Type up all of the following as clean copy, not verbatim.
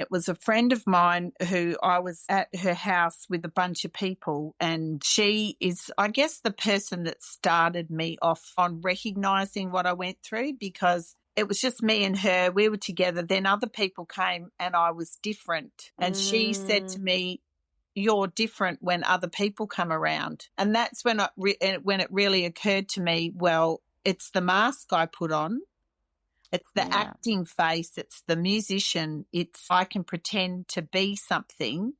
It was a friend of mine who I was at her house with a bunch of people, and she is, I guess, the person that started me off on recognising what I went through, because it was just me and her. We were together. Then other people came and I was different. And she said to me, "You're different when other people come around." And that's when it really occurred to me, well, it's the mask I put on. It's the acting face. It's the musician. I can pretend to be something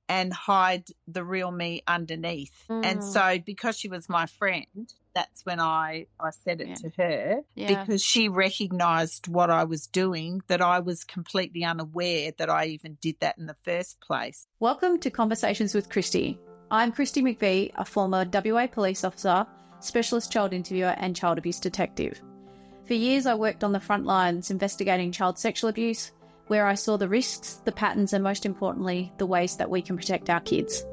and hide the real me underneath. And so because she was my friend, that's when I said it to her, because she recognised what I was doing, that I was completely unaware that I even did that in the first place. Welcome to Conversations with Kristi. I'm Kristi McVie, a former WA police officer, specialist child interviewer and child abuse detective. For years, I worked on the front lines investigating child sexual abuse, where I saw the risks, the patterns, and most importantly, the ways that we can protect our kids.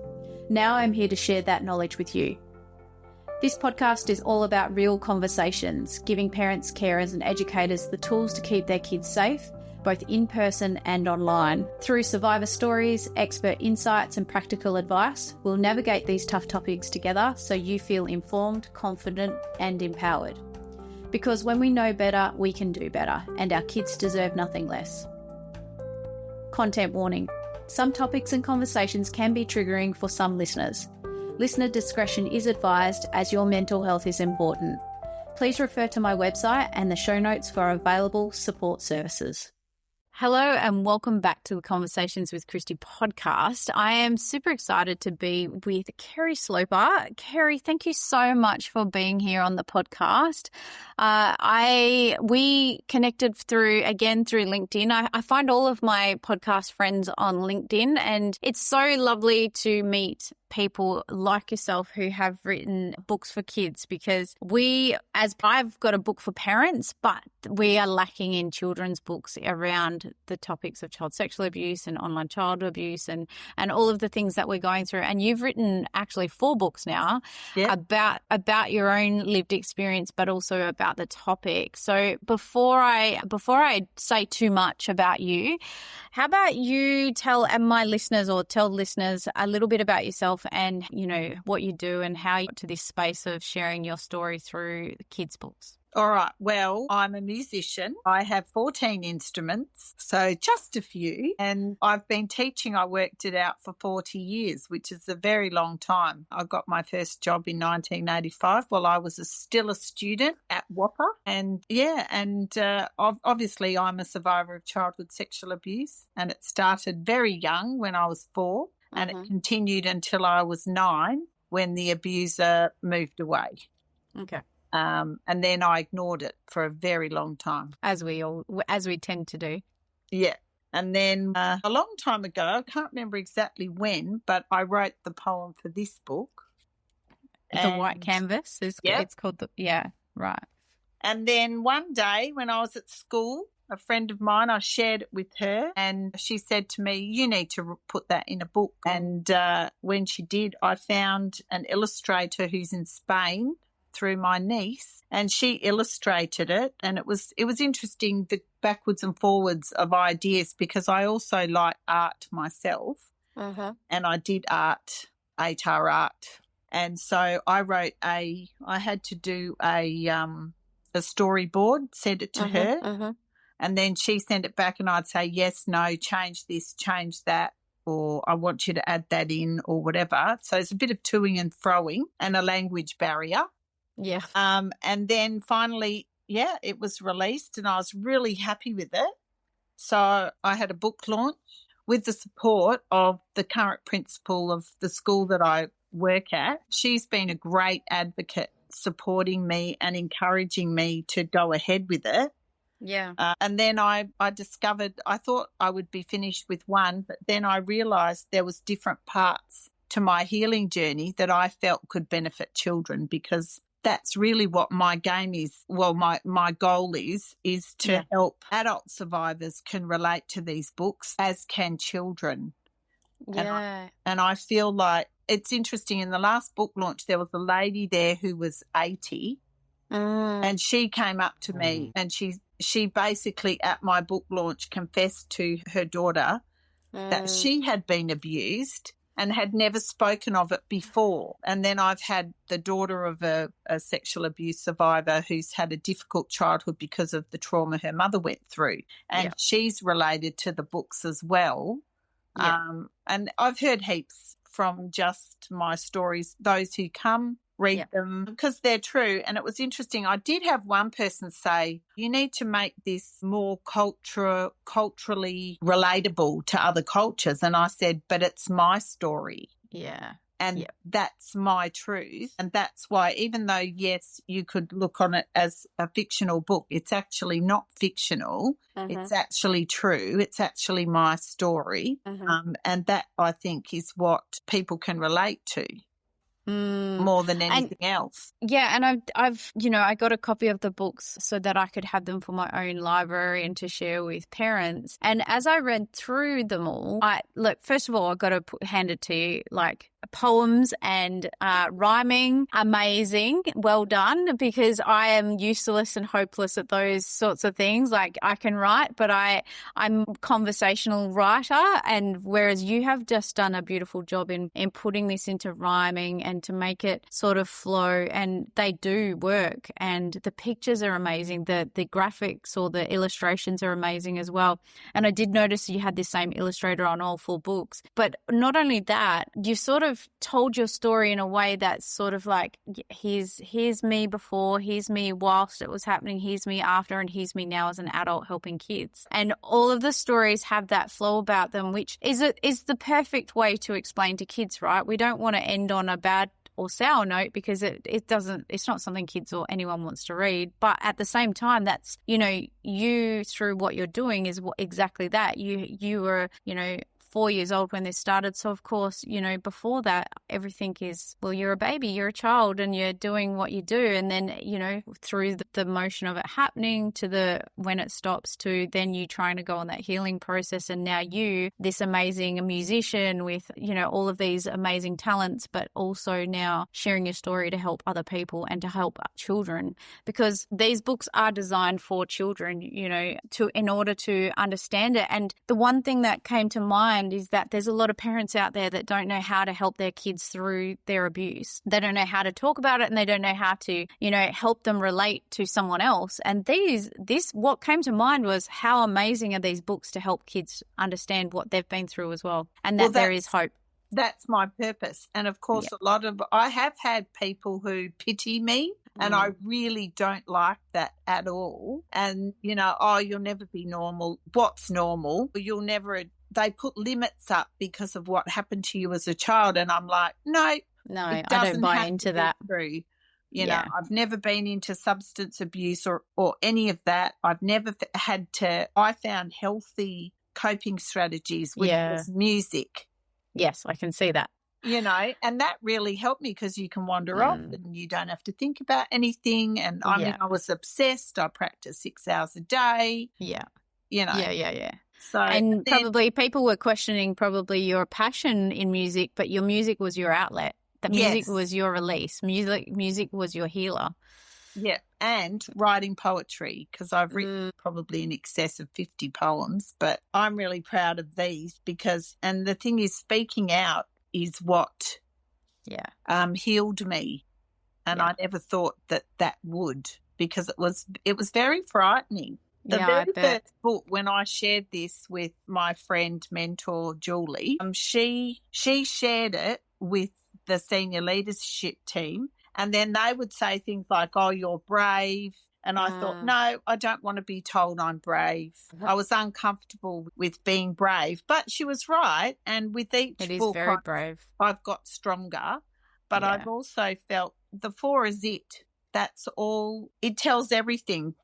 Now I'm here to share that knowledge with you. This podcast is all about real conversations, giving parents, carers, and educators the tools to keep their kids safe, both in person and online. Through survivor stories, expert insights, and practical advice, we'll navigate these tough topics together so you feel informed, confident, and empowered. Because when we know better, we can do better, and our kids deserve nothing less. Content warning. Some topics and conversations can be triggering for some listeners. Listener discretion is advised, as your mental health is important. Please refer to my website and the show notes for available support services. Hello and welcome back to the Conversations with Kristi podcast. I am super excited to be with Kerri Sloper. Kerri, thank you so much for being here on the podcast. We connected through LinkedIn. I find all of my podcast friends on LinkedIn, and it's so lovely to meet people like yourself who have written books for kids, because I've got a book for parents, but we are lacking in children's books around the topics of child sexual abuse and online child abuse and all of the things that we're going through. And you've written actually 4 books now about your own lived experience, but also about the topic. So before I say too much about you, how about you tell listeners a little bit about yourself and, what you do and how you got to this space of sharing your story through kids' books. All right. Well, I'm a musician. I have 14 instruments, so just a few. And I've been teaching. I worked it out for 40 years, which is a very long time. I got my first job in 1985 while I was still a student at Whopper. And obviously I'm a survivor of childhood sexual abuse, and it started very young when I was 4, and it continued until I was 9 when the abuser moved away. Okay. And then I ignored it for a very long time. As we tend to do. Yeah. And then a long time ago, I can't remember exactly when, but I wrote the poem for this book. The White Canvas it's called right. And then one day when I was at school, a friend of mine, I shared it with her, and she said to me, "You need to put that in a book." And when she did, I found an illustrator who's in Spain through my niece, and she illustrated it, and it was interesting, the backwards and forwards of ideas, because I also like art myself, and I did ATAR art, and so I had to do a storyboard, send it to her, and then she sent it back, and I'd say yes, no, change this, change that, or I want you to add that in, or whatever. So it's a bit of toing and froing and a language barrier. Yeah. And then finally, it was released, and I was really happy with it. So I had a book launch with the support of the current principal of the school that I work at. She's been a great advocate, supporting me and encouraging me to go ahead with it. Yeah. And then I discovered, I thought I would be finished with one, but then I realised there was different parts to my healing journey that I felt could benefit children, because that's really what my game is. Well, my goal is to help adult survivors can relate to these books, as can children. Yeah. And I feel like it's interesting. In the last book launch, there was a lady there who was 80, and she came up to me and she she basically at my book launch confessed to her daughter that she had been abused and had never spoken of it before. And then I've had the daughter of a sexual abuse survivor who's had a difficult childhood because of the trauma her mother went through. And she's related to the books as well. And I've heard heaps from just my stories, those who come read them because they're true. And it was interesting. I did have one person say, you need to make this more culturally relatable to other cultures. And I said, but it's my story. Yeah. And that's my truth. And that's why, even though, yes, you could look on it as a fictional book, it's actually not fictional. It's actually true. It's actually my story. And that, I think, is what people can relate to. More than anything else. Yeah, and I've I got a copy of the books so that I could have them for my own library and to share with parents. And as I read through them all, first of all, I got to hand it to you, like poems and rhyming, amazing, well done, because I am useless and hopeless at those sorts of things. Like I can write, but I'm a conversational writer, and whereas you have just done a beautiful job in putting this into rhyming and to make it sort of flow, and they do work, and the pictures are amazing, the graphics or the illustrations are amazing as well. And I did notice you had the same illustrator on all 4 books. But not only that, you sort of told your story in a way that's sort of like, here's me before, here's me whilst it was happening, here's me after, and here's me now as an adult helping kids. And all of the stories have that flow about them, which is the perfect way to explain to kids, right? We don't want to end on a bad or sour note, because it's not something kids or anyone wants to read. But at the same time, that's, you through what you're doing is exactly that. You were, 4 years old when this started. So, of course, before that, everything is, well, you're a baby, you're a child, and you're doing what you do. And then, through the motion of it happening to when it stops to then you trying to go on that healing process. And now you, this amazing musician with, all of these amazing talents, but also now sharing your story to help other people and to help children, because these books are designed for children, in order to understand it. And the one thing that came to mind is that there's a lot of parents out there that don't know how to help their kids through their abuse. They don't know how to talk about it, and they don't know how to, help them relate to someone else. And what came to mind was how amazing are these books to help kids understand what they've been through as well, and that there is hope. That's my purpose. And of course, I have had people who pity me, and I really don't like that at all. And, you'll never be normal. What's normal? They put limits up because of what happened to you as a child. And I'm like, no, I don't buy into that. True. I've never been into substance abuse or any of that. I've never I found healthy coping strategies, which was music. Yes, I can see that. And that really helped me, because you can wander off and you don't have to think about anything. And I was obsessed. I practiced 6 hours a day. Yeah. Yeah. So, and probably people were questioning your passion in music, but your music was your outlet. The music was your release. Music was your healer. Yeah, and writing poetry, because I've written probably in excess of 50 poems, but I'm really proud of these and the thing is, speaking out is what healed me. And I never thought that would, because it was very frightening. The very first book, when I shared this with my friend, mentor, Julie, she shared it with the senior leadership team, and then they would say things like, oh, you're brave. And I thought, no, I don't want to be told I'm brave. I was uncomfortable with being brave. But she was right. And with each book, I've got stronger. But I've also felt the 4 is it. That's all. It tells everything.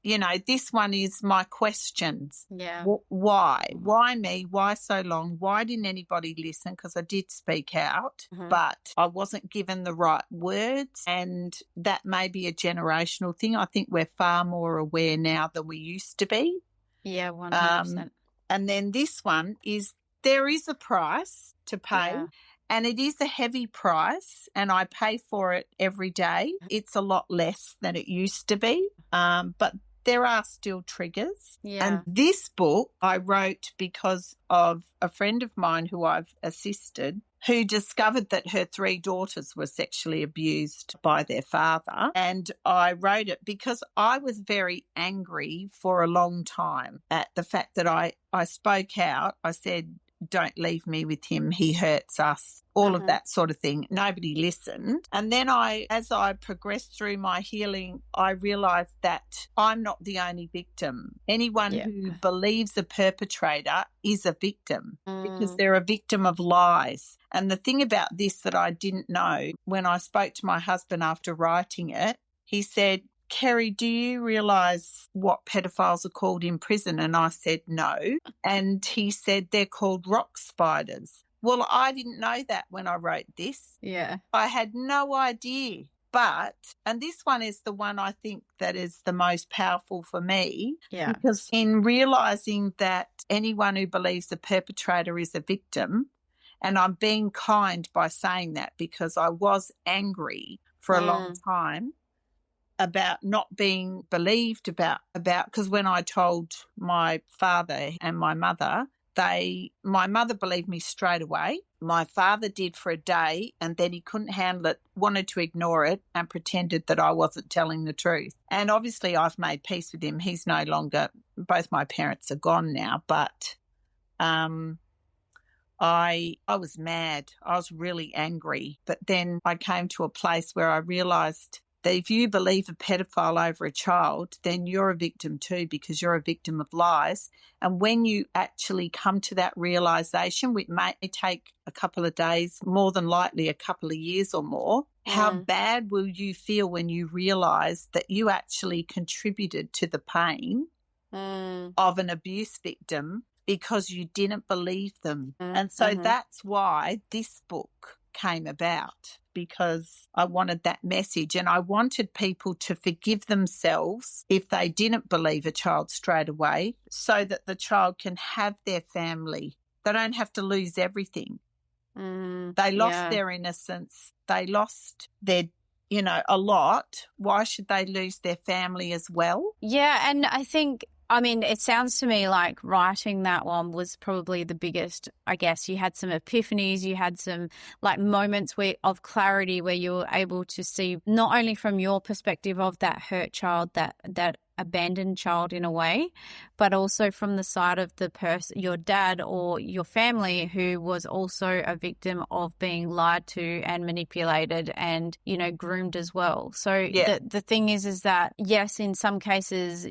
This one is my questions. Yeah. Why? Why me? Why so long? Why didn't anybody listen? Because I did speak out, but I wasn't given the right words. And that may be a generational thing. I think we're far more aware now than we used to be. Yeah, 100%. And then this one is, there is a price to pay. Yeah. And it is a heavy price, and I pay for it every day. It's a lot less than it used to be. But there are still triggers. Yeah. And this book I wrote because of a friend of mine who I've assisted, who discovered that her 3 daughters were sexually abused by their father. And I wrote it because I was very angry for a long time at the fact that I spoke out. I said, don't leave me with him, he hurts us, all of that sort of thing. Nobody listened. And then as I progressed through my healing, I realised that I'm not the only victim. Anyone who believes a perpetrator is a victim because they're a victim of lies. And the thing about this that I didn't know, when I spoke to my husband after writing it, he said, Kerri, do you realise what pedophiles are called in prison? And I said, no. And he said, they're called rock spiders. Well, I didn't know that when I wrote this. Yeah. I had no idea. But, and this one is the one I think that is the most powerful for me. Yeah. Because in realising that anyone who believes the perpetrator is a victim, and I'm being kind by saying that because I was angry for a long time about not being believed about because when I told my father and my mother, my mother believed me straight away. My father did for a day, and then he couldn't handle it, wanted to ignore it and pretended that I wasn't telling the truth. And obviously I've made peace with him. He's no longer, both my parents are gone now, but I was mad. I was really angry. But then I came to a place where I realised that if you believe a pedophile over a child, then you're a victim too because you're a victim of lies. And when you actually come to that realisation, which may take a couple of days, more than likely a couple of years or more, how bad will you feel when you realise that you actually contributed to the pain of an abuse victim because you didn't believe them? And so that's why this book came about, because I wanted that message and I wanted people to forgive themselves if they didn't believe a child straight away so that the child can have their family. They don't have to lose everything. They lost their innocence. They lost their, a lot. Why should they lose their family as well? Yeah, and I think, it sounds to me like writing that one was probably the biggest. I guess you had some epiphanies, you had some moments of clarity where you were able to see not only from your perspective of that hurt child, that abandoned child in a way, but also from the side of the person, your dad or your family, who was also a victim of being lied to and manipulated and, groomed as well. So the thing is that, yes, in some cases,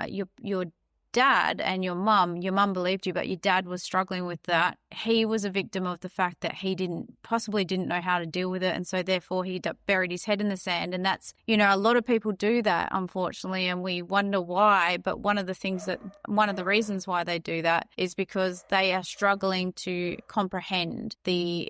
your dad and your mum believed you, but your dad was struggling with that. He was a victim of the fact that he possibly didn't know how to deal with it, and so therefore he buried his head in the sand. And that's, a lot of people do that, unfortunately, and we wonder why. But one of the reasons why they do that is because they are struggling to comprehend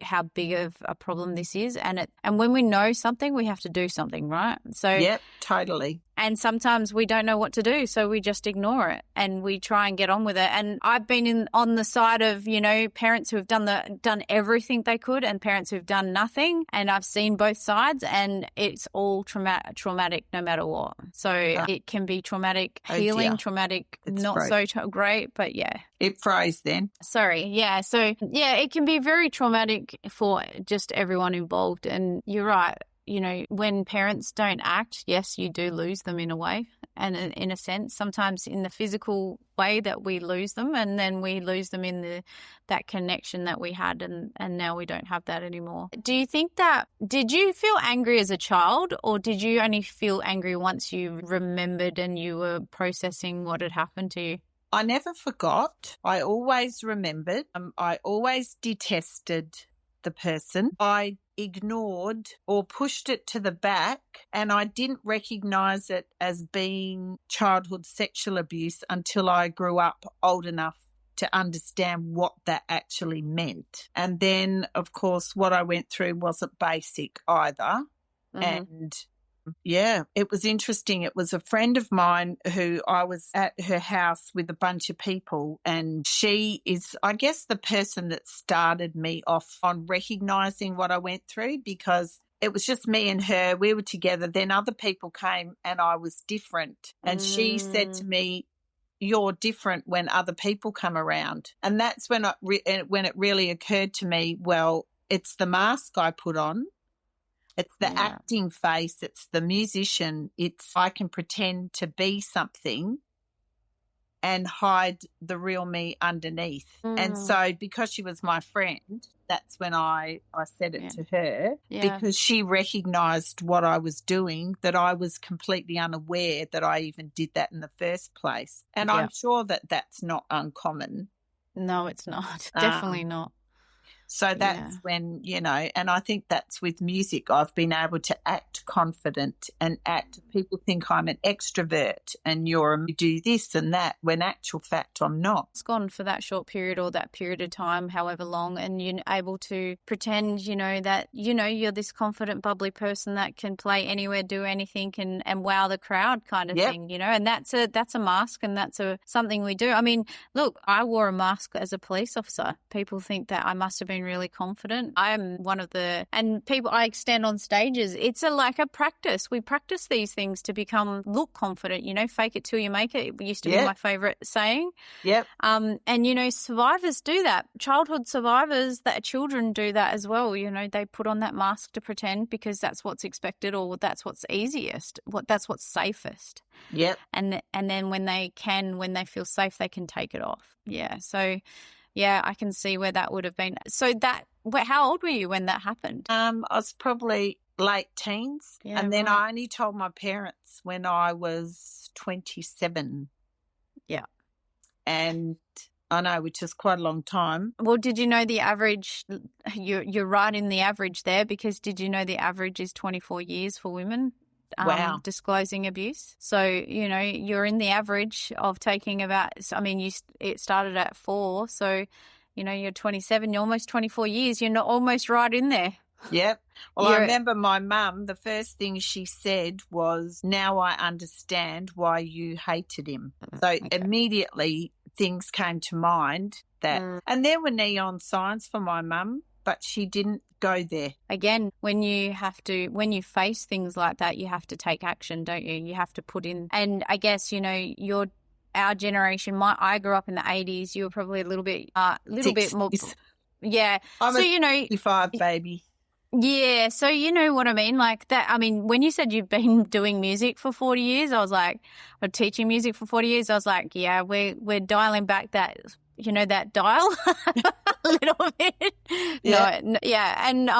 how big of a problem this is. And when we know something, we have to do something, right? So yep, totally. And sometimes we don't know what to do, so we just ignore it and we try and get on with it. And I've been on the side of, parents who have done everything they could and parents who've done nothing. And I've seen both sides, and it's all traumatic no matter what. So it can be traumatic healing, traumatic, it's not great. So great, but yeah. It froze then. Sorry, yeah. So, yeah, it can be very traumatic for just everyone involved. And you're right. When parents don't act, yes, you do lose them in a way, and in a sense, sometimes in the physical way that we lose them, and then we lose them in that connection that we had, and now we don't have that anymore. Do you think did you feel angry as a child, or did you only feel angry once you remembered and you were processing what had happened to you? I never forgot. I always remembered. I always detested the person. I ignored or pushed it to the back, and I didn't recognise it as being childhood sexual abuse until I grew up old enough to understand what that actually meant. And then, of course, what I went through wasn't basic either. And yeah, it was interesting. It was a friend of mine who I was at her house with a bunch of people, and she is, I guess, the person that started me off on recognising what I went through, because it was just me and her. We were together. Then other people came and I was different. And she said to me, you're different when other people come around. And that's when when it really occurred to me, well, it's the mask I put on. It's the acting face. It's the musician. It's I can pretend to be something and hide the real me underneath. And so because she was my friend, that's when I said it to her because she recognised what I was doing, that I was completely unaware that I even did that in the first place. And I'm sure that that's not uncommon. No, it's not. Definitely not. So that's when, and I think that's with music. I've been able to act confident and people think I'm an extrovert and you do this and that, when actual fact I'm not. It's gone for that short period or that period of time, however long, and you're able to pretend, that, you're this confident, bubbly person that can play anywhere, do anything and wow the crowd kind of thing, and that's a mask and that's something we do. I mean, look, I wore a mask as a police officer. People think that I must have been really confident. I am one of and people I stand on stages. It's like a practice. We practice these things to look confident, fake it till you make it. It used to be my favorite saying. Yep. And, survivors do that. Childhood survivors, that children do that as well. They put on that mask to pretend because that's what's expected or that's what's easiest, that's what's safest. Yep. And then when they feel safe, they can take it off. Yeah. So, yeah, I can see where that would have been. So how old were you when that happened? I was probably late teens. Yeah, and then I only told my parents when I was 27. Yeah. And I know, which is quite a long time. Well, did you know the average, you're right in the average there, because did you know the average is 24 years for women? Disclosing abuse. So, you're in the average of taking it started at 4. So, you're 27, you're almost 24 years. You're not almost right in there. Yep. Well, I remember my mum, the first thing she said was, now I understand why you hated him. So immediately things came to mind and there were neon signs for my mum, but she didn't go there. Again, when you face things like that, you have to take action, don't you? You have to put in, and I guess, our generation, I grew up in the 80s, you were probably a little bit more. Yeah. I'm a 65 baby. Yeah. So you know what I mean? Like that. I mean, when you said you've been doing music for 40 years, I was like, or teaching music for 40 years, I was like, yeah, we're dialing back that, that dial a little bit. Yeah. No, yeah. And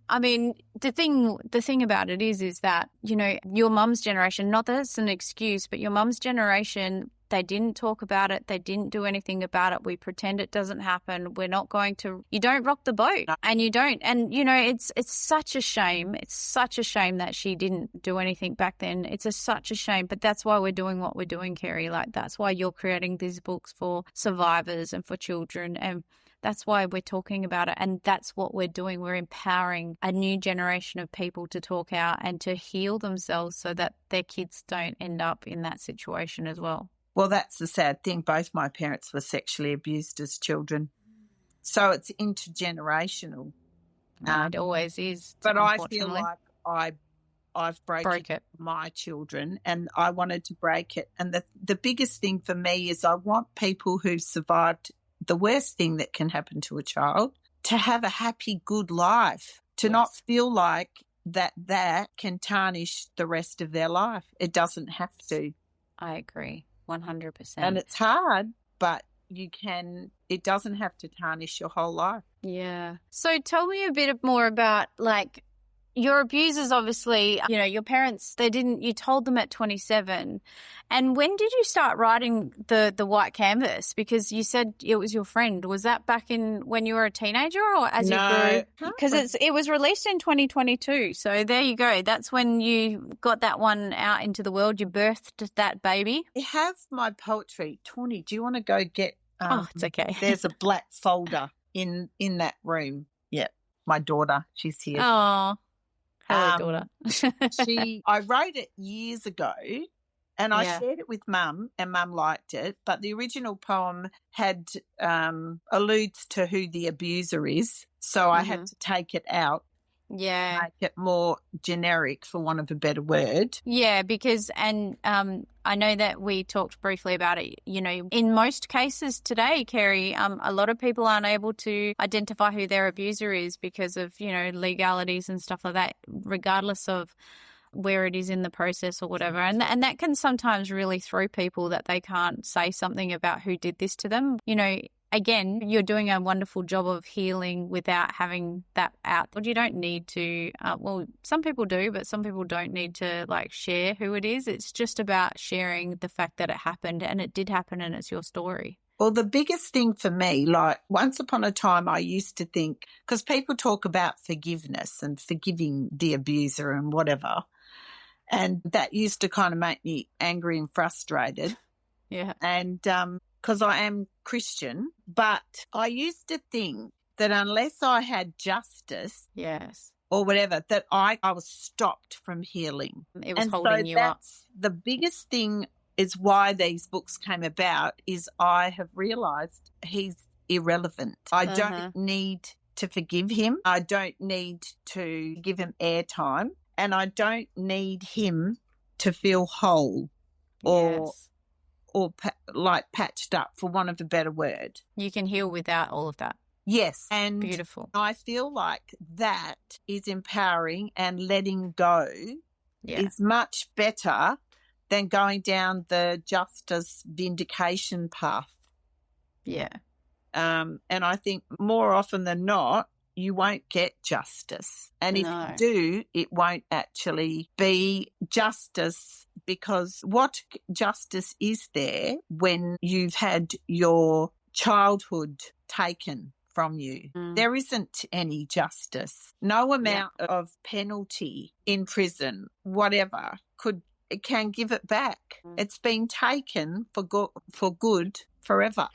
I mean, the thing about it is that, your mum's generation, not that it's an excuse, but your mum's generation, they didn't talk about it. They didn't do anything about it. We pretend it doesn't happen. We're not going to, you don't rock the boat and you don't. And, it's such a shame. It's such a shame that she didn't do anything back then. It's such a shame. But that's why we're doing what we're doing, Kerri. Like, that's why you're creating these books for survivors and for children. And that's why we're talking about it. And that's what we're doing. We're empowering a new generation of people to talk out and to heal themselves so that their kids don't end up in that situation as well. Well, that's the sad thing. Both my parents were sexually abused as children. So it's intergenerational. It always is. But I feel like I've broke it for my children and I wanted to break it. And the biggest thing for me is I want people who survived the worst thing that can happen to a child to have a happy, good life, to not feel like that can tarnish the rest of their life. It doesn't have to. I agree. 100%. And it's hard, but it doesn't have to tarnish your whole life. Yeah. So tell me a bit more about, like, your abusers, obviously, your parents, you told them at 27. And when did you start writing the white canvas? Because you said it was your friend. Was that back when you were a teenager or as you grew? Because it was released in 2022. So there you go. That's when you got that one out into the world. You birthed that baby. I have my poetry. Tawny, do you want to go get... it's okay. There's a black folder in that room. Yeah, my daughter, she's here. Oh, hello, daughter. I wrote it years ago and I shared it with Mum and Mum liked it, but the original poem alludes to who the abuser is, so I had to take it out. Yeah. Make it more generic, for want of a better word. Yeah, because, and I know that we talked briefly about it, in most cases today, Kerri, a lot of people aren't able to identify who their abuser is because of, legalities and stuff like that, regardless of where it is in the process or whatever. And that can sometimes really throw people, that they can't say something about who did this to them. Again, you're doing a wonderful job of healing without having that out. But you don't need to, some people do, but some people don't need to share who it is. It's just about sharing the fact that it happened, and it did happen, and it's your story. Well, the biggest thing for me, once upon a time I used to think, because people talk about forgiveness and forgiving the abuser and whatever, and that used to kind of make me angry and frustrated. Yeah. And because I am Christian, but I used to think that unless I had justice, yes, or whatever, that I was stopped from healing. It was holding you up. The biggest thing is why these books came about, is I have realised he's irrelevant. I don't need to forgive him. I don't need to give him airtime, and I don't need him to feel whole or patched up, for want of a better word. You can heal without all of that. Yes. And beautiful. I feel like that is empowering, and letting go is much better than going down the justice vindication path. Yeah. And I think more often than not, you won't get justice. And if you do, it won't actually be justice, because what justice is there when you've had your childhood taken from you? There isn't any justice. No amount of penalty in prison, whatever, can give it back. It's been taken for good forever.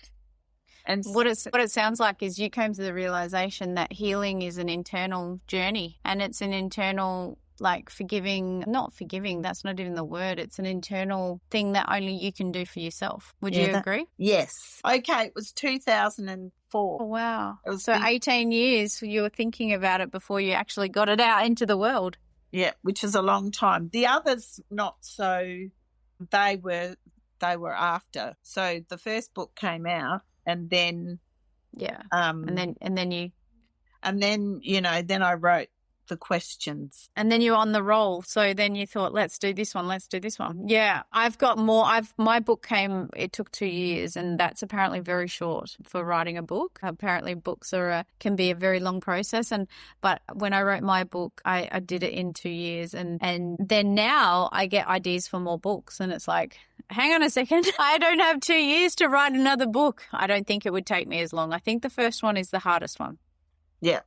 And what it sounds like is you came to the realization that healing is an internal journey, and it's an internal not forgiving, that's not even the word. It's an internal thing that only you can do for yourself. Would you agree? Yes. Okay, it was 2004. Oh, wow. So 18 years you were thinking about it before you actually got it out into the world. Yeah, which is a long time. The others not so. They were after. So the first book came out, and then then I wrote the questions. And then you're on the roll. So then you thought, let's do this one. Yeah, I've got more. My book it took 2 years, and that's apparently very short for writing a book. Apparently books can be a very long process. But when I wrote my book, I did it in 2 years. And then now I get ideas for more books, and it's like, hang on a second, I don't have 2 years to write another book. I don't think it would take me as long. I think the first one is the hardest one. Yeah.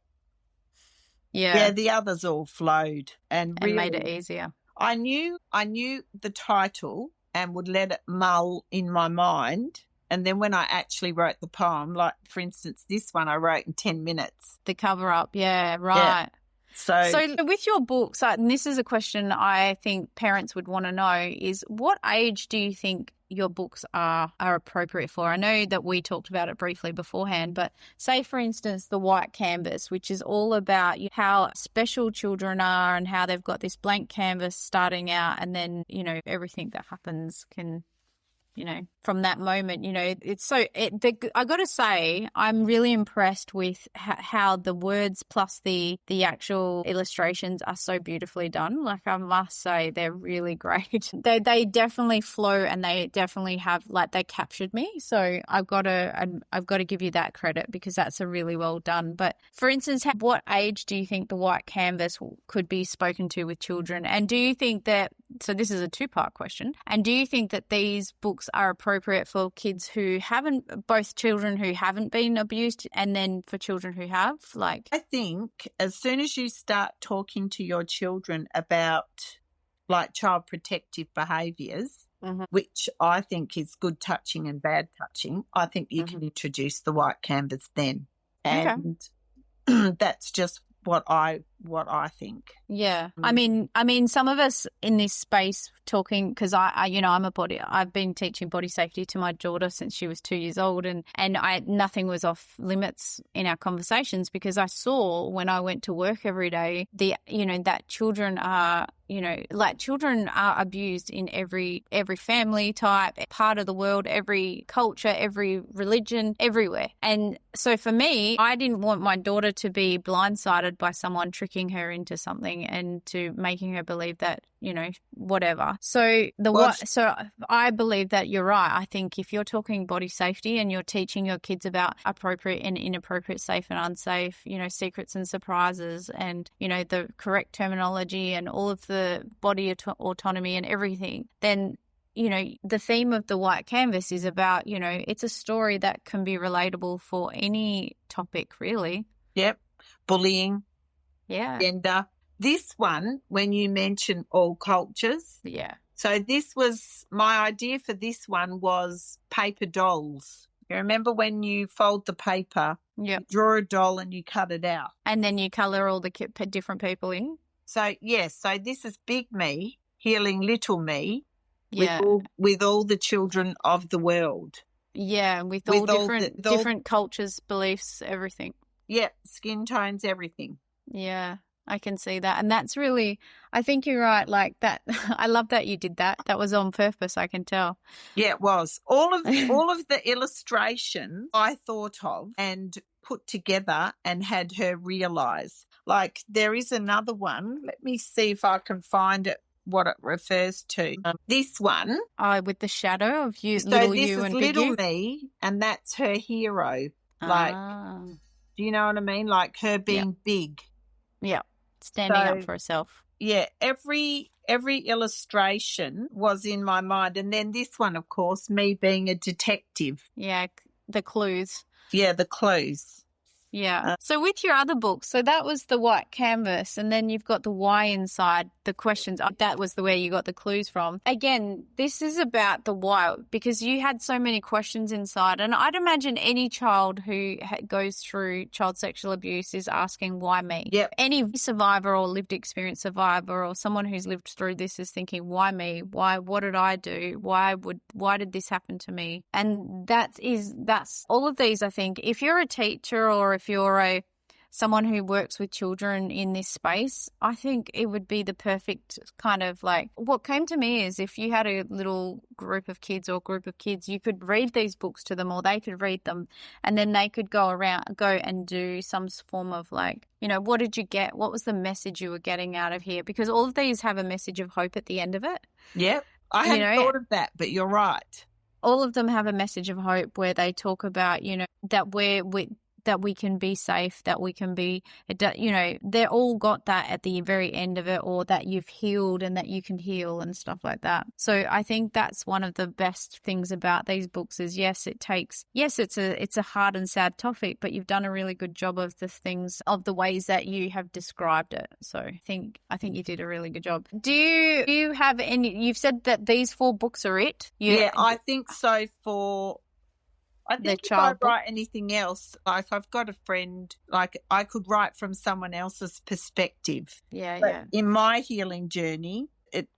Yeah, the others all flowed and really made it easier. I knew the title and would let it mull in my mind, and then when I actually wrote the poem, like for instance this one I wrote in 10 minutes. The cover up, yeah, right. Yeah. So with your books, and this is a question I think parents would want to know, is what age do you think your books are appropriate for? I know that we talked about it briefly beforehand, but say, for instance, the white canvas, which is all about how special children are and how they've got this blank canvas starting out, and then, everything that happens can, from that moment, it's so, I got to say, I'm really impressed with how the words plus the actual illustrations are so beautifully done. Like, I must say, they're really great. They definitely flow, and they definitely have, they captured me. So I've got to give you that credit, because that's a really well done. But for instance, what age do you think the white canvas could be spoken to with children? And do you think that, so this is a 2-part question, and do you think that these books are appropriate for kids who both children who haven't been abused, and then for children who have? I think as soon as you start talking to your children about child protective behaviours, which I think is good touching and bad touching, I think you can introduce the white canvas then. And that's just what I what I think. Yeah. I mean, some of us in this space talking, because I've been teaching body safety to my daughter since she was 2 years old, and nothing was off limits in our conversations, because I saw when I went to work every day, that children are, children are abused in every family type, part of the world, every culture, every religion, everywhere. And so for me, I didn't want my daughter to be blindsided by someone tricking her into something and to making her believe that, whatever. So so I believe that you're right. I think if you're talking body safety and you're teaching your kids about appropriate and inappropriate, safe and unsafe, secrets and surprises, and, the correct terminology and all of the body autonomy and everything, then the theme of the white canvas is about, it's a story that can be relatable for any topic, really. Yep. Bullying. Yeah. Gender. This one, when you mention all cultures. Yeah. So this was, my idea for this one was paper dolls. You remember when you fold the paper, you draw a doll and you cut it out. And then you colour all the different people in? So, yes. So this is big me healing little me. Yeah. With all the children of the world. Yeah, with all different cultures, beliefs, everything. Yeah, skin tones, everything. Yeah, I can see that. And that's really, I think you're right, like that. I love that you did that. That was on purpose, I can tell. Yeah, it was. All of the illustrations I thought of and put together and had her realise. Like there is another one. Let me see if I can find it. What it refers to. This one. With the shadow of you, so little this you is and little big you? me, and that's her hero. Like, do you know what I mean? Like her being big. Yeah, standing up for herself. Yeah, every illustration was in my mind. And then this one, of course, me being a detective. Yeah, the clues. Yeah, the clues. Yeah. So with your other books, so that was the white canvas, and then you've got the why inside, the questions. That was where you got the clues from. Again, this is about the why, because you had so many questions inside. And I'd imagine any child who goes through child sexual abuse is asking, why me? Yep. Any survivor or lived experience survivor or someone who's lived through this is thinking, why me? Why? What did I do? Why did this happen to me? And that's all of these, I think. If you're a teacher or if you're someone who works with children in this space, I think it would be the perfect kind of like, what came to me is if you had a little group of kids, you could read these books to them or they could read them, and then they could go and do some form of like, what did you get? What was the message you were getting out of here? Because all of these have a message of hope at the end of it. Yep. I hadn't thought of that, but you're right. All of them have a message of hope where they talk about, that we can be safe, that we can be, they're all got that at the very end of it, or that you've healed and that you can heal and stuff like that. So I think that's one of the best things about these books is, it's a hard and sad topic, but you've done a really good job of the ways that you have described it. So I think you did a really good job. Do you have you've said that these 4 books are it? I think so I think if I write anything else, like I've got a friend, like I could write from someone else's perspective. Yeah. In my healing journey,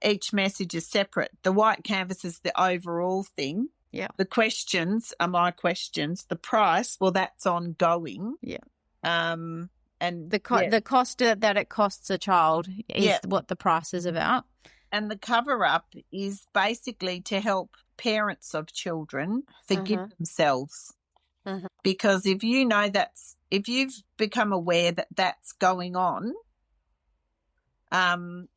each message is separate. The white canvas is the overall thing. Yeah. The questions are my questions. The price, well, that's ongoing. Yeah. And the cost that it costs a child is what the price is about. And the cover up is basically to help parents of children forgive themselves. Because if you've become aware that that's going on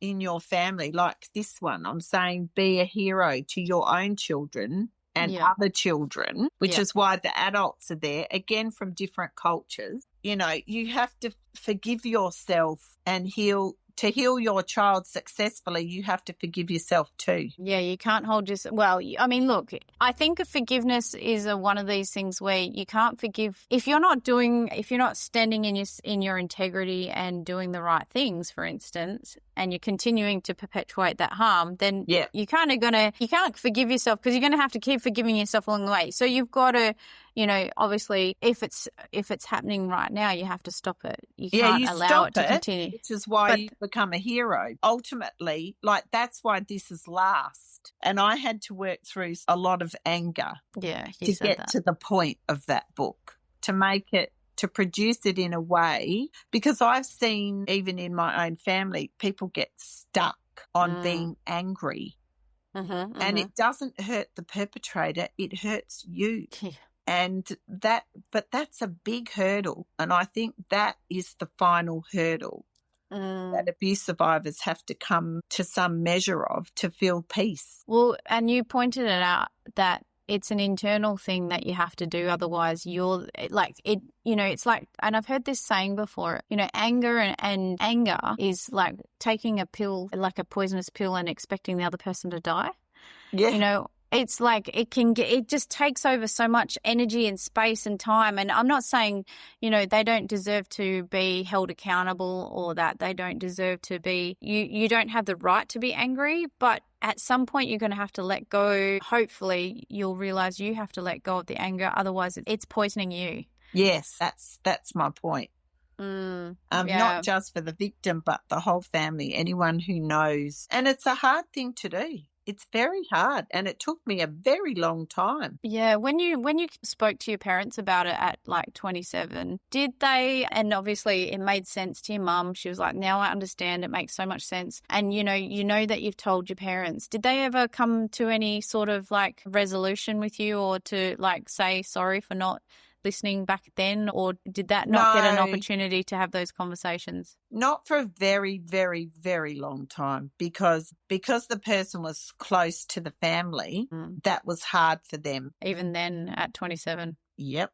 in your family, like this one, I'm saying be a hero to your own children and other children, which is why the adults are there, again, from different cultures. You have to forgive yourself and heal. To heal your child successfully, you have to forgive yourself too. Yeah, you can't hold look, I think forgiveness is one of these things where you can't forgive if you're not standing in your integrity and doing the right things, for instance, and you're continuing to perpetuate that harm, then you can't forgive yourself, because you're going to have to keep forgiving yourself along the way. So you've got to obviously if it's happening right now, you have to stop it. You Yeah, can't you allow stop it to continue. which is why But you become a hero. Ultimately, like that's why this is last. And I had to work through a lot of anger yeah, you to said get that. to the point of that book, to make it, to produce it in a way, because I've seen even in my own family, people get stuck on being angry. And it doesn't hurt the perpetrator, it hurts you. Yeah. And but that's a big hurdle. And I think that is the final hurdle that abuse survivors have to come to some measure of to feel peace. Well, and you pointed it out that it's an internal thing that you have to do. Otherwise you're like it, it's like, and I've heard this saying before, anger and anger is like taking a pill, like a poisonous pill, and expecting the other person to die. Yeah. It's like it just takes over so much energy and space and time. And I'm not saying, they don't deserve to be held accountable, or that they don't deserve to be, you don't have the right to be angry, but at some point you're going to have to let go. Hopefully you'll realize you have to let go of the anger. Otherwise it's poisoning you. Yes, that's my point. Yeah. Not just for the victim, but the whole family, anyone who knows. And it's a hard thing to do. It's very hard, and it took me a very long time. Yeah, when you spoke to your parents about it at like 27, did they, and obviously it made sense to your mum, she was like, now I understand, it makes so much sense. And you know that you've told your parents. Did they ever come to any sort of like resolution with you, or to like say sorry for not listening back then, or did that not get an opportunity to have those conversations? Not for a very, very, very long time, because the person was close to the family, that was hard for them. Even then at 27? Yep.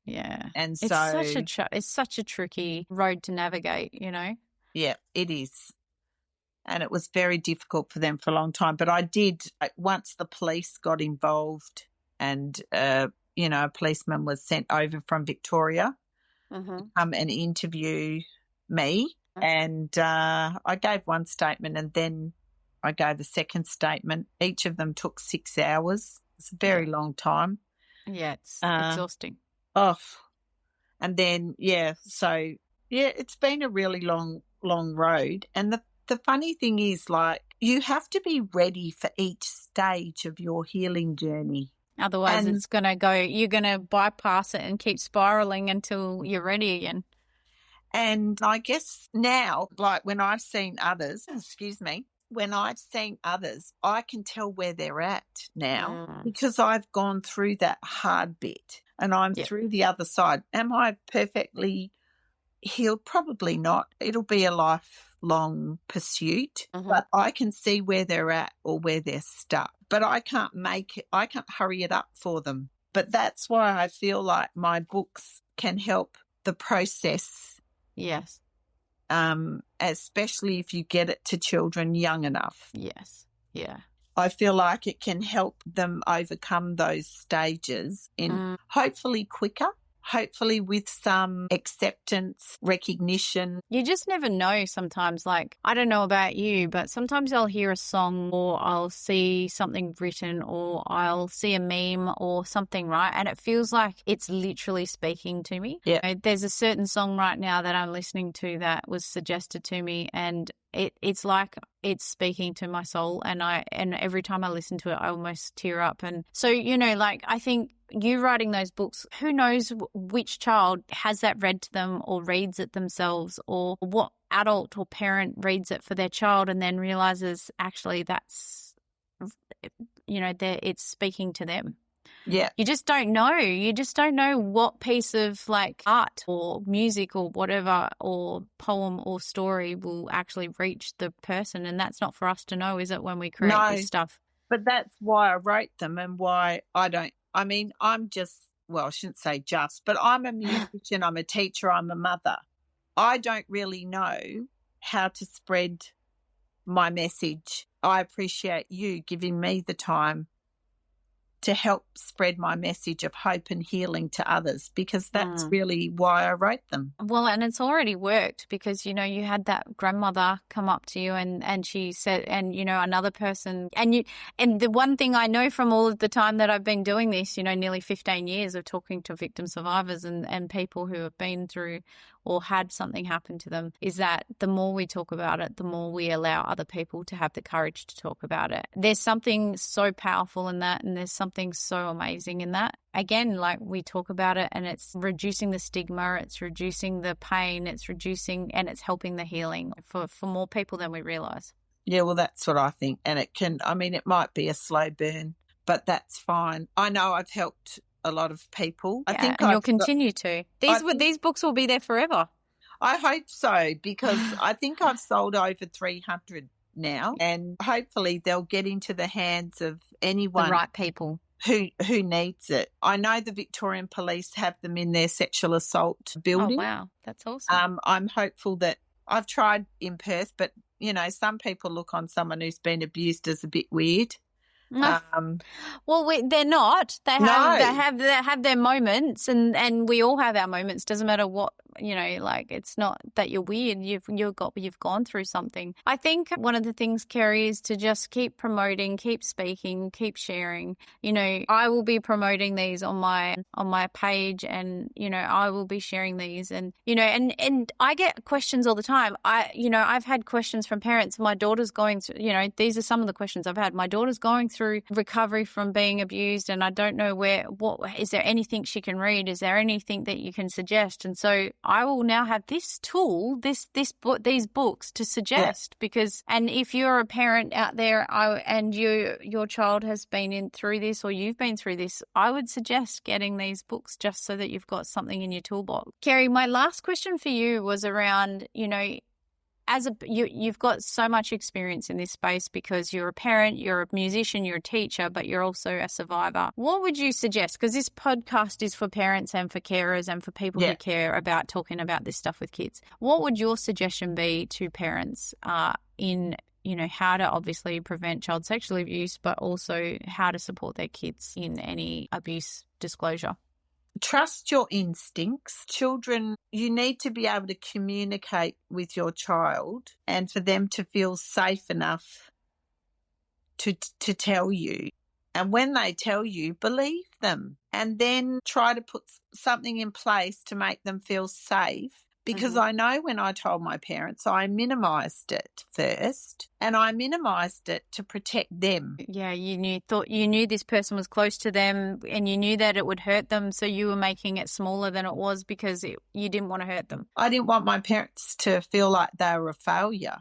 Yeah. And so it's such a tricky road to navigate, Yeah, it is. And it was very difficult for them for a long time. But I did, once the police got involved, and a policeman was sent over from Victoria to come and interview me. And I gave one statement, and then I gave a second statement. Each of them took 6 hours. It's a very long time. Yeah, it's exhausting. Oh, and then, it's been a really long, long road. And the funny thing is, like, you have to be ready for each stage of your healing journey. Otherwise, it's going to go, you're going to bypass it and keep spiraling until you're ready again. And I guess now, like when I've seen others, I can tell where they're at now, because I've gone through that hard bit and I'm through the other side. Am I perfectly healed? Probably not. It'll be a lifelong pursuit, but I can see where they're at or where they're stuck. But I can't hurry it up for them. But that's why I feel like my books can help the process. Yes. Especially if you get it to children young enough. Yes. Yeah. I feel like it can help them overcome those stages in hopefully quicker, hopefully with some acceptance, recognition. You just never know sometimes. Like, I don't know about you, but sometimes I'll hear a song, or I'll see something written, or I'll see a meme or something, right? And it feels like it's literally speaking to me. Yeah. There's a certain song right now that I'm listening to that was suggested to me, and it's like it's speaking to my soul, and every time I listen to it, I almost tear up. And so, like, I think you writing those books, who knows which child has that read to them or reads it themselves, or what adult or parent reads it for their child and then realizes actually that's, it's speaking to them. Yeah. You just don't know. You just don't know what piece of like art or music or whatever, or poem or story will actually reach the person. And that's not for us to know, is it, when we create this stuff? But that's why I wrote them, and why I'm just, well, I shouldn't say just, but I'm a musician, I'm a teacher, I'm a mother. I don't really know how to spread my message. I appreciate you giving me the time to help spread my message of hope and healing to others, because that's really why I wrote them. Well, and it's already worked because, you know, you had that grandmother come up to you and she said, and, you know, another person, and the one thing I know from all of the time that I've been doing this, you know, nearly 15 years of talking to victim survivors and people who have been through or had something happen to them, is that the more we talk about it, the more we allow other people to have the courage to talk about it. There's something so powerful in that, and there's something so amazing in that. Again, like, we talk about it and it's reducing the stigma, it's reducing the pain, it's reducing and it's helping the healing for more people than we realise. Yeah, well, that's what I think. And it might be a slow burn, but that's fine. I know I've helped a lot of people. Yeah, I think you'll continue to. These books will be there forever. I hope so, because I think I've sold over 300 now, and hopefully they'll get into the hands of anyone, the right people, who needs it. I know the Victorian Police have them in their sexual assault building. Oh, wow. That's awesome. I'm hopeful that I've tried in Perth, but, you know, some people look on someone who's been abused as a bit weird. Well, they're not. They have their moments, and we all have our moments. Doesn't matter what, you know. Like, it's not that you're weird. You've gone through something. I think one of the things, Kerri, is to just keep promoting, keep speaking, keep sharing. You know, I will be promoting these on my page, and, you know, I will be sharing these, and, you know, and I get questions all the time. I've had questions from parents. My daughter's going through. You know, these are some of the questions I've had. My daughter's going through recovery from being abused, and I don't know what is there anything she can read? Is there anything that you can suggest? And so I will now have this tool, these books to suggest, because, and if you're a parent out there and your child has been through this, or you've been through this, I would suggest getting these books just so that you've got something in your toolbox. Kerri, my last question for you was around, you know, you've got so much experience in this space because you're a parent, you're a musician, you're a teacher, but you're also a survivor. What would you suggest? Because this podcast is for parents and for carers and for people who care about talking about this stuff with kids. What would your suggestion be to parents in, you know, how to obviously prevent child sexual abuse, but also how to support their kids in any abuse disclosure? Trust your instincts. Children, you need to be able to communicate with your child and for them to feel safe enough to tell you. And when they tell you, believe them, and then try to put something in place to make them feel safe. Because I know when I told my parents, I minimised it first, and I minimised it to protect them. Yeah, you knew this person was close to them, and you knew that it would hurt them, so you were making it smaller than it was because you didn't want to hurt them. I didn't want my parents to feel like they were a failure.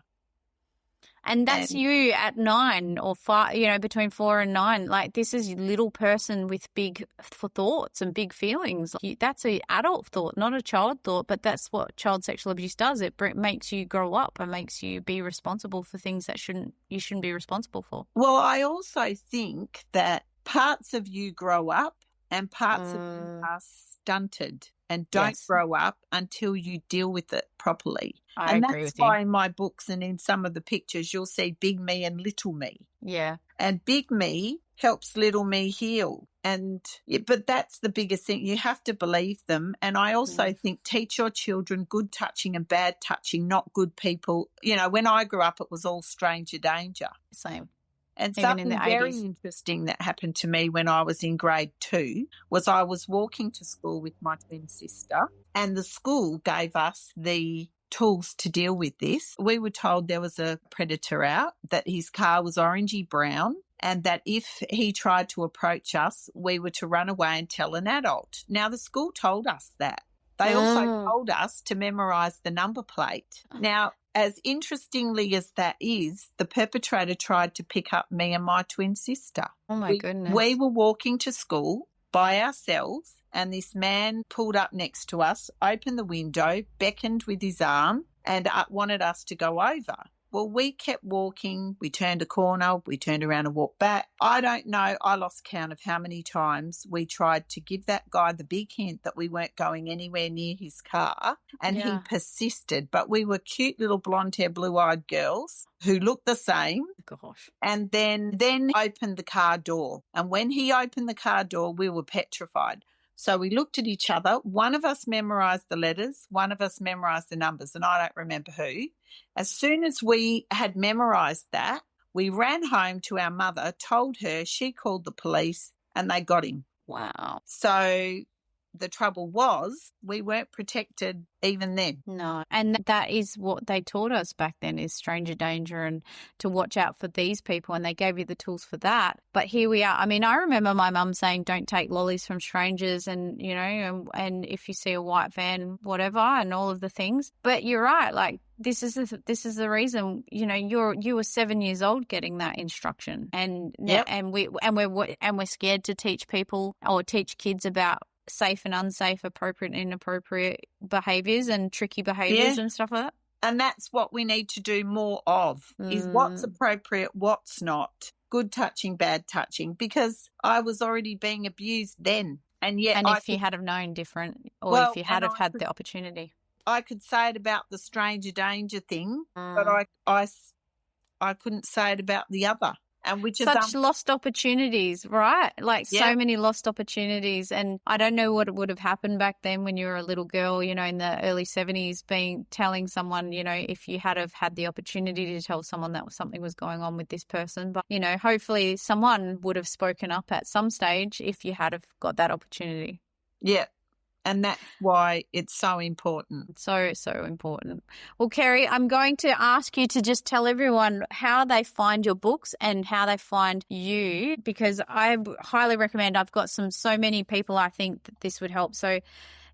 And that's you at 9 or 5, you know, between 4 and 9. Like, this is a little person with big thoughts and big feelings. That's an adult thought, not a child thought, but that's what child sexual abuse does. It makes you grow up and makes you be responsible for things that you shouldn't be responsible for. Well, I also think that parts of you grow up and parts of you are stunted and don't grow up until you deal with it properly. I agree with you. That's why in my books and in some of the pictures you'll see big me and little me. Yeah. And big me helps little me heal. But that's the biggest thing. You have to believe them. And I also think teach your children good touching and bad touching, not good people. You know, when I grew up, it was all stranger danger. Same. And even something in the very 80s. interesting that happened to me when I was in grade 2 was I was walking to school with my twin sister, and the school gave us the tools to deal with this. We were told there was a predator out, that his car was orangey brown, and that if he tried to approach us, we were to run away and tell an adult. Now, the school told us that. They also told us to memorise the number plate. Now, as interestingly as that is, the perpetrator tried to pick up me and my twin sister. Oh, my goodness. We were walking to school by ourselves, and this man pulled up next to us, opened the window, beckoned with his arm, and wanted us to go over. Well, we kept walking. We turned a corner. We turned around and walked back. I don't know. I lost count of how many times we tried to give that guy the big hint that we weren't going anywhere near his car, and he persisted. But we were cute little blonde-haired, blue-eyed girls who looked the same. Gosh. And then opened the car door. And when he opened the car door, we were petrified. So we looked at each other. One of us memorised the letters. One of us memorised the numbers, and I don't remember who. As soon as we had memorised that, we ran home to our mother, told her, she called the police, and they got him. Wow. So the trouble was we weren't protected even then. No. And that is what they taught us back then, is stranger danger and to watch out for these people, and they gave you the tools for that. But here we are. I mean, I remember my mum saying don't take lollies from strangers, and, you know, and if you see a white van, whatever, and all of the things. But you're right, like, this is the reason, you know, you were 7 years old getting that instruction, and we're scared to teach people or teach kids about safe and unsafe, appropriate and inappropriate behaviours and tricky behaviours and stuff like that. And that's what we need to do more of, is what's appropriate, what's not, good touching, bad touching, because I was already being abused then. And if you had have known different, or if you had have had the opportunity. I could say it about the stranger danger thing, but I couldn't say it about the other. And which such is lost opportunities, right? Like so many lost opportunities. And I don't know what would have happened back then when you were a little girl, you know, in the early 70s, telling someone, you know, if you had have had the opportunity to tell someone that something was going on with this person. But, you know, hopefully someone would have spoken up at some stage if you had have got that opportunity. Yeah. And that's why it's so important. So, so important. Well, Kerri, I'm going to ask you to just tell everyone how they find your books and how they find you, because I highly recommend. I've got so many people I think that this would help. So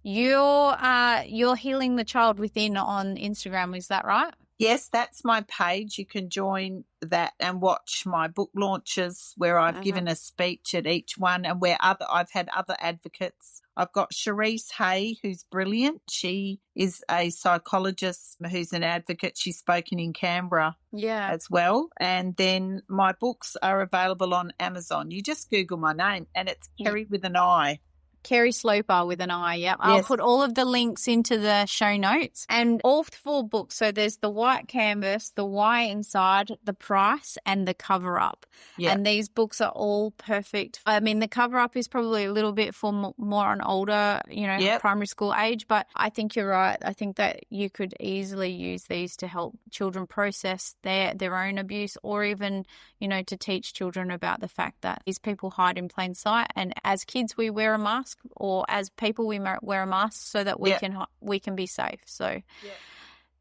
you're Healing the Child Within on Instagram, is that right? Yes, that's my page. You can join that and watch my book launches where I've given a speech at each one, and where I've had other advocates. I've got Cherise Hay, who's brilliant. She is a psychologist who's an advocate. She's spoken in Canberra as well. And then my books are available on Amazon. You just Google my name, and it's Kerri with an I. Kerri Sloper with an I, yep. I'll put all of the links into the show notes. And all 4 books, so there's the white canvas, the why inside, the price, and the cover up. Yep. And these books are all perfect. I mean, the cover up is probably a little bit for more on older, you know, primary school age, but I think you're right. I think that you could easily use these to help children process their own abuse, or even, you know, to teach children about the fact that these people hide in plain sight. And as kids, we wear a mask, or as people we wear a mask so that we can be safe. So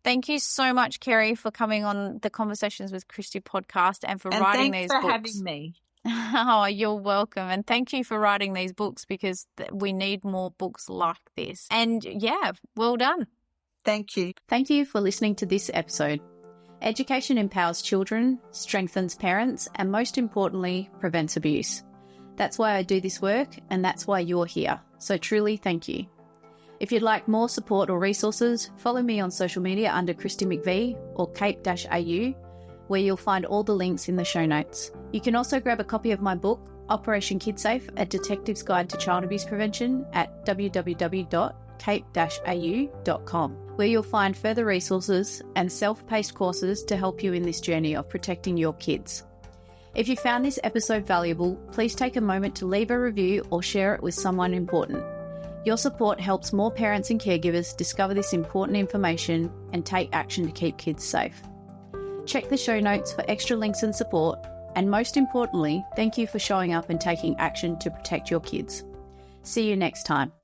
thank you so much, Kerri, for coming on the Conversations with Kristi podcast and for writing these books. Thanks for having me. Oh, you're welcome. And thank you for writing these books, because we need more books like this. And well done. Thank you. Thank you for listening to this episode. Education empowers children, strengthens parents, and most importantly, prevents abuse. That's why I do this work, and that's why you're here. So truly, thank you. If you'd like more support or resources, follow me on social media under Kristi McVie or Cape-AU, where you'll find all the links in the show notes. You can also grab a copy of my book, Operation KidSafe, A Detective's Guide to Child Abuse Prevention, at www.cape-au.com, where you'll find further resources and self-paced courses to help you in this journey of protecting your kids. If you found this episode valuable, please take a moment to leave a review or share it with someone important. Your support helps more parents and caregivers discover this important information and take action to keep kids safe. Check the show notes for extra links and support, and most importantly, thank you for showing up and taking action to protect your kids. See you next time.